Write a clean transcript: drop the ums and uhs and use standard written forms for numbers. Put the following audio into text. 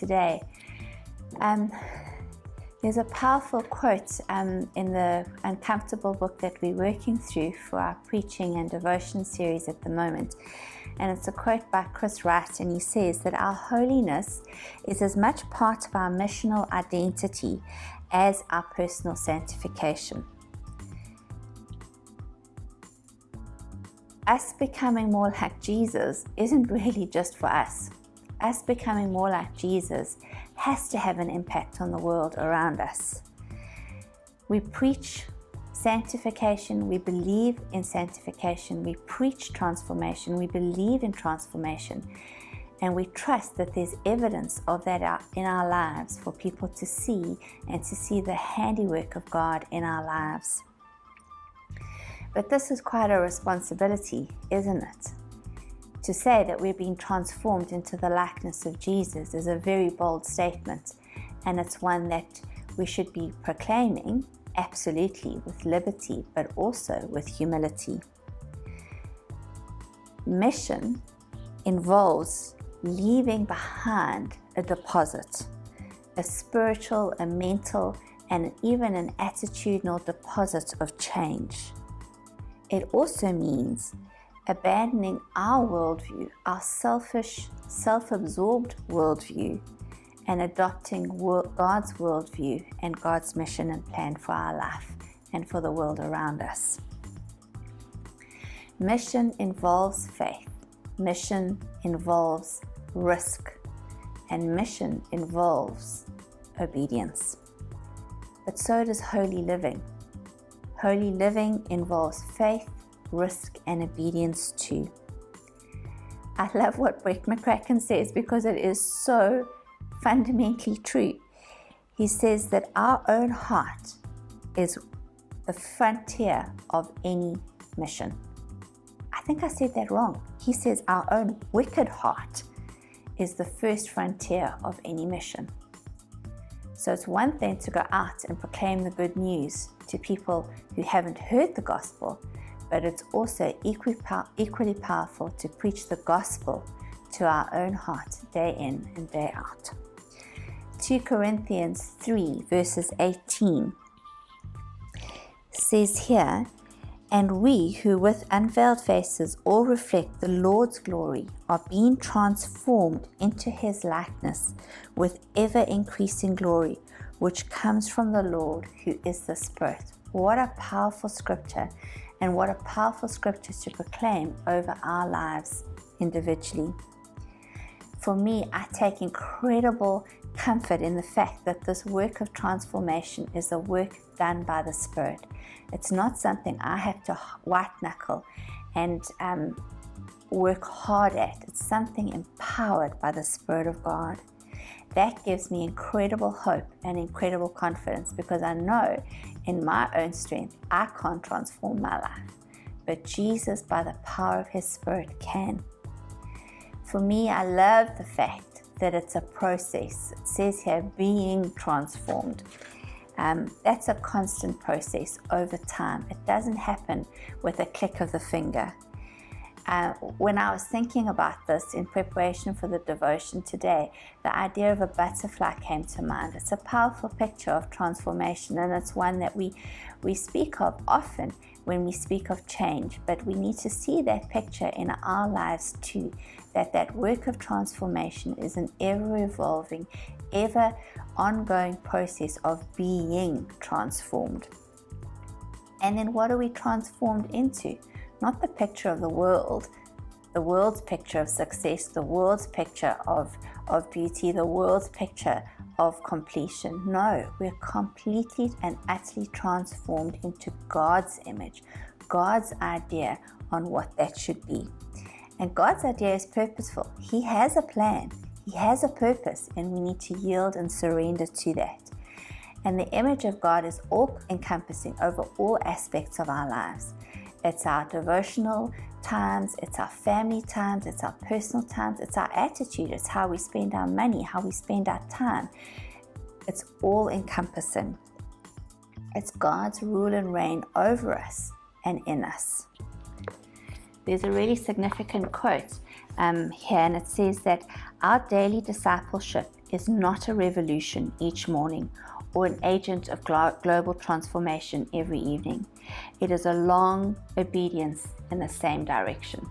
today. There's a powerful quote in the Uncomfortable book that we're working through for our preaching and devotion series at the moment. And it's a quote by Chris Wright, and he says that our holiness is as much part of our missional identity as our personal sanctification. Us becoming more like Jesus isn't really just for us. Us becoming more like Jesus has to have an impact on the world around us. We preach sanctification, we believe in sanctification, we preach transformation, we believe in transformation, and we trust that there's evidence of that in our lives for people to see and to see the handiwork of God in our lives. But this is quite a responsibility, isn't it? To say that we're being transformed into the likeness of Jesus is a very bold statement, and it's one that we should be proclaiming, absolutely, with liberty, but also with humility. Mission involves leaving behind a deposit, a spiritual, a mental, and even an attitudinal deposit of change. It also means abandoning our worldview, our selfish, self-absorbed worldview, and adopting God's worldview and God's mission and plan for our life and for the world around us. Mission involves faith. Mission involves risk. And mission involves obedience. But so does holy living. Holy living involves faith, risk, and obedience too. I love what Brett McCracken says because it is so fundamentally true. He says that our own heart is the frontier of any mission. I think I said that wrong. He says our own wicked heart is the first frontier of any mission. So it's one thing to go out and proclaim the good news to people who haven't heard the gospel, but it's also equally powerful to preach the gospel to our own heart day in and day out. 2 Corinthians 3 verses 18 says here, "And we who with unveiled faces all reflect the Lord's glory are being transformed into his likeness with ever-increasing glory, which comes from the Lord who is the Spirit." What a powerful scripture, and what a powerful scripture to proclaim over our lives individually. For me, I take incredible comfort in the fact that this work of transformation is a work done by the Spirit. It's not something I have to white knuckle and work hard at. It's something empowered by the Spirit of God. That gives me incredible hope and incredible confidence, because I know in my own strength I can't transform my life, but Jesus, by the power of his Spirit, can. For me, I love the fact that it's a process. It says here, being transformed. That's a constant process over time. It doesn't happen with a click of the finger. When I was thinking about this in preparation for the devotion today, the idea of a butterfly came to mind. It's a powerful picture of transformation, and it's one that we speak of often when we speak of change, but we need to see that picture in our lives too, that work of transformation is an ever-evolving, ever-ongoing process of being transformed. And then what are we transformed into? Not the picture of the world's picture of success, the world's picture of beauty, the world's picture of completion. No, we're completely and utterly transformed into God's image, God's idea on what that should be. And God's idea is purposeful. He has a plan, he has a purpose, and we need to yield and surrender to that. And the image of God is all-encompassing over all aspects of our lives. It's our devotional times, it's our family times, it's our personal times, it's our attitude, it's how we spend our money, how we spend our time. It's all encompassing. It's God's rule and reign over us and in us. there's a really significant quote here, and it says that our daily discipleship is not a revolution each morning or an agent of global transformation every evening. It is a long obedience in the same direction.